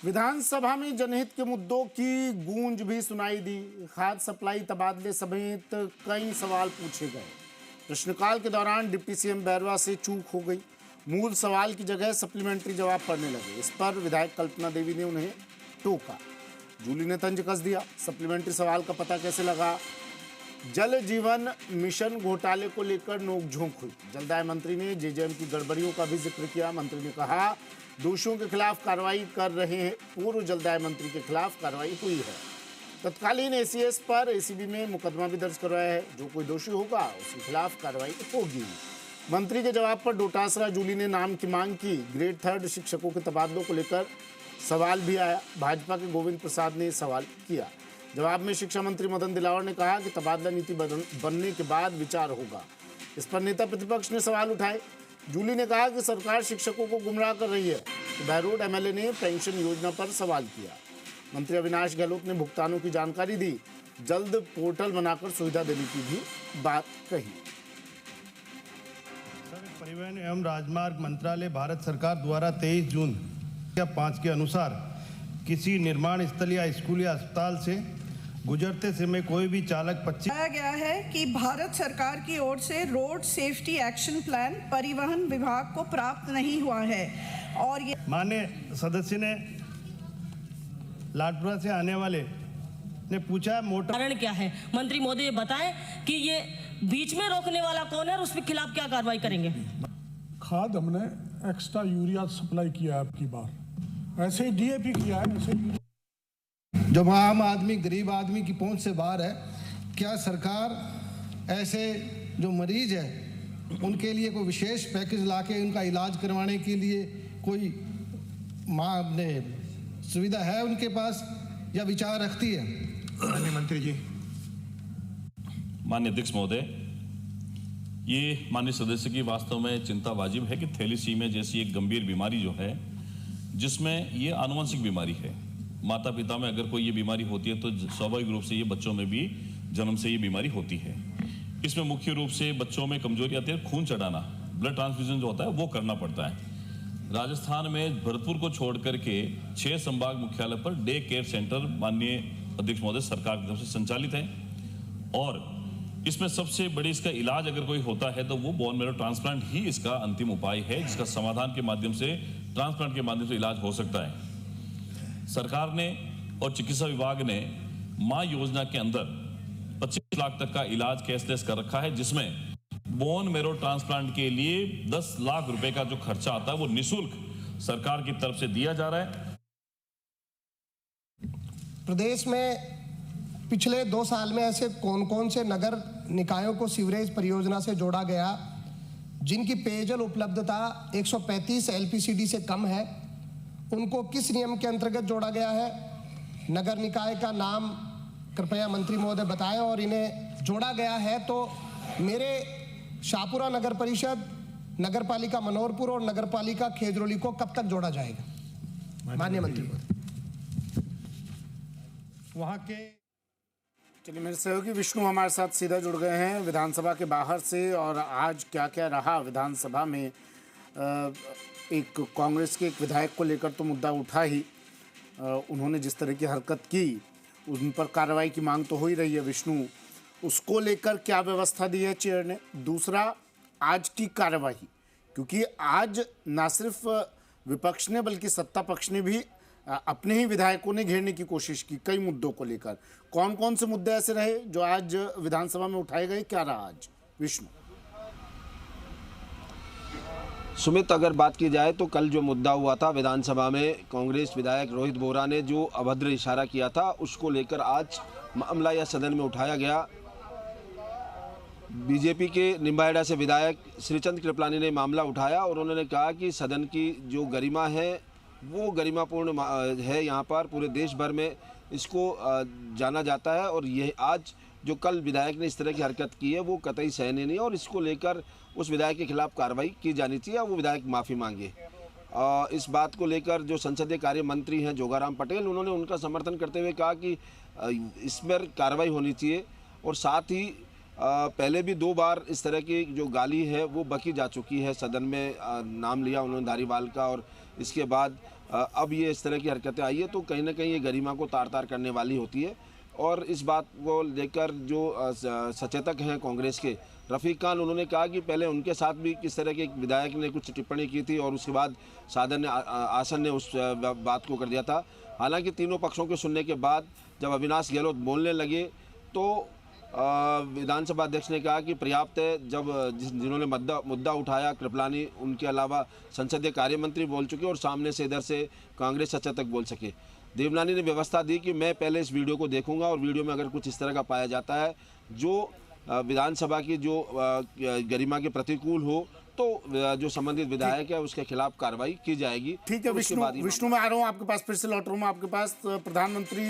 विधानसभा में जनहित के मुद्दों की गूंज भी सुनाई दी। खाद्य सप्लाई तबादले समेत कई सवाल पूछे गए। प्रश्नकाल के दौरान डिप्टी सीएम बैरवा से चूक हो गई। मूल सवाल की जगह सप्लीमेंट्री जवाब पढ़ने लगे। इस पर विधायक कल्पना देवी ने उन्हें टोका। जूली ने तंज कस दिया। सप्लीमेंट्री सवाल का पता कैसे लगा? जल जीवन मिशन घोटाले को लेकर नोकझोंक हुई। जलदाय मंत्री ने जेजेएम की गड़बड़ियों का भी जिक्र किया। मंत्री ने कहा दोषियों के खिलाफ कार्रवाई कर रहे हैं। पूर्व जलदाय मंत्री के खिलाफ कार्रवाई हुई है। तत्कालीन एसीएस पर एसीबी में मुकदमा भी दर्ज करवाया है। जो कोई दोषी होगा उसके खिलाफ कार्रवाई होगी। मंत्री के जवाब पर डोटासरा जूली ने नाम की मांग की। ग्रेड 3 शिक्षकों के तबादलों को लेकर सवाल भी आया। भाजपा के गोविंद प्रसाद ने सवाल किया। जवाब में शिक्षा मंत्री मदन दिलावर ने कहा कि तबादला नीति बनने के बाद विचार होगा। इस पर नेता प्रतिपक्ष ने सवाल उठाए। जूली ने कहा कि सरकार शिक्षकों को गुमराह कर रही है। तो बहरोड एमएलए ने पेंशन योजना पर सवाल किया। मंत्री अविनाश गहलोत ने भुगतानों की जानकारी दी। जल्द पोर्टल बनाकर सुविधा देने की भी बात कही। परिवहन एवं राजमार्ग मंत्रालय भारत सरकार द्वारा 23 जून 5 के अनुसार किसी निर्माण स्थल या स्कूल या अस्पताल से गुजरते समय कोई भी चालक 25 बताया गया है कि भारत सरकार की ओर से रोड सेफ्टी एक्शन प्लान परिवहन विभाग को प्राप्त नहीं हुआ है। और ये माननीय सदस्य ने लाडपुरा से आने वाले ने पूछा मोटर कारण क्या है? मंत्री महोदय बताएं कि ये बीच में रोकने वाला कौन है और उसके खिलाफ क्या कार्रवाई करेंगे? खाद हमने एक्स्ट्रा यूरिया सप्लाई किया है आपकी बार, ऐसे ही डीएपी किया है। ऐसे जो आम आदमी गरीब आदमी की पहुंच से बाहर है, क्या सरकार ऐसे जो मरीज है उनके लिए कोई विशेष पैकेज लाके उनका इलाज करवाने के लिए कोई सुविधा है उनके पास या विचार रखती है? माननीय मंत्री जी। माननीय अध्यक्ष महोदय, ये माननीय सदस्य की वास्तव में चिंता वाजिब है कि थैलेसीमिया जैसी एक गंभीर बीमारी जो है, जिसमें ये आनुवंशिक बीमारी है। माता पिता में अगर कोई ये बीमारी होती है तो स्वाभाविक रूप से ये बच्चों में भी जन्म से ये बीमारी होती है। इसमें मुख्य रूप से बच्चों में कमजोरी आती है। खून चढ़ाना, ब्लड ट्रांसफ्यूजन जो होता है वो करना पड़ता है। राजस्थान में भरतपुर को छोड़ करके 6 संभाग मुख्यालय पर डे केयर सेंटर माननीय अध्यक्ष महोदय सरकार की तरफ से संचालित है। और इसमें सबसे बड़ी इसका इलाज अगर कोई होता है तो वो बोन मैरो ट्रांसप्लांट ही इसका अंतिम उपाय है, जिसका समाधान के माध्यम से, ट्रांसप्लांट के माध्यम से इलाज हो सकता है। सरकार ने और चिकित्सा विभाग ने मां योजना के अंदर 25 लाख तक का इलाज कैशलेस कर रखा है, जिसमें बोन मैरो ट्रांसप्लांट के लिए 10 लाख रुपए का जो खर्चा आता है वो निःशुल्क सरकार की तरफ से दिया जा रहा है। प्रदेश में पिछले 2 साल में ऐसे कौन कौन से नगर निकायों को सीवरेज परियोजना से जोड़ा गया जिनकी पेयजल उपलब्धता 135 एलपीसीडी से कम है? उनको किस नियम के अंतर्गत जोड़ा गया है? नगर निकाय का नाम कृपया मंत्री महोदय बताएं। और इन्हें जोड़ा गया है तो मेरे शाहपुरा नगर परिषद, नगर पालिका मनोहरपुर और नगर पालिका खेजरोली को कब तक जोड़ा जाएगा? माननीय मंत्री महोदय। वहाँ के चलिए, मेरे सहयोगी विष्णु हमारे साथ सीधा जुड़ गए हैं विधानसभा के बाहर से। और आज क्या क्या रहा विधानसभा में? एक कांग्रेस के एक विधायक को लेकर तो मुद्दा उठा ही। उन्होंने जिस तरह की हरकत की उन पर कार्रवाई की मांग तो हो ही रही है। विष्णु, उसको लेकर क्या व्यवस्था दी है चेयर ने? दूसरा, आज की कार्रवाई, क्योंकि आज ना सिर्फ विपक्ष ने बल्कि सत्ता पक्ष ने भी अपने ही विधायकों ने घेरने की कोशिश की कई मुद्दों को लेकर। कौन कौन से मुद्दे ऐसे रहे जो आज विधानसभा में उठाए गए? क्या रहा आज विष्णु? सुमित, अगर बात की जाए तो कल जो मुद्दा हुआ था विधानसभा में, कांग्रेस विधायक रोहित बोहरा ने जो अभद्र इशारा किया था उसको लेकर आज मामला या सदन में उठाया गया। बीजेपी के निम्बाहेड़ा से विधायक श्रीचंद कृपलानी ने मामला उठाया और उन्होंने कहा कि सदन की जो गरिमा है वो गरिमापूर्ण है। यहाँ पर पूरे देश भर में इसको जाना जाता है और यह आज जो कल विधायक ने इस तरह की हरकत की है वो कतई सहनीय नहीं है और इसको लेकर उस विधायक के खिलाफ कार्रवाई की जानी चाहिए और वो विधायक माफ़ी मांगे। इस बात को लेकर जो संसदीय कार्य मंत्री हैं जोगाराम पटेल, उन्होंने उनका समर्थन करते हुए कहा कि इसमें कार्रवाई होनी चाहिए। और साथ ही पहले भी 2 बार इस तरह की जो गाली है वो बकी जा चुकी है। सदन में नाम लिया उन्होंने धारीवाल का और इसके बाद अब ये इस तरह की हरकतें आई है तो कहीं ना कहीं ये गरिमा को तार तार करने वाली होती है। और इस बात को लेकर जो सचेतक हैं कांग्रेस के रफ़ीक खान, उन्होंने कहा कि पहले उनके साथ भी किस तरह के एक विधायक ने कुछ टिप्पणी की थी और उसके बाद आसन ने उस बात को कर दिया था। हालांकि तीनों पक्षों के सुनने के बाद जब अविनाश गहलोत बोलने लगे तो विधानसभा अध्यक्ष ने कहा कि पर्याप्त है। जब जिन्होंने मुद्दा उठाया कृपलानी, उनके अलावा संसदीय कार्य मंत्री बोल चुके और सामने से इधर से कांग्रेस सचेतक बोल सके। देवनानी ने व्यवस्था दी कि मैं पहले इस वीडियो को देखूंगा और वीडियो में अगर कुछ इस तरह का पाया जाता है जो विधानसभा की जो गरिमा के प्रतिकूल हो तो जो संबंधित विधायक है उसके खिलाफ कार्रवाई की जाएगी। ठीक है विष्णु, मैं आ रहा हूँ आपके पास, फिर से लौट रहा हूँ आपके पास। प्रधानमंत्री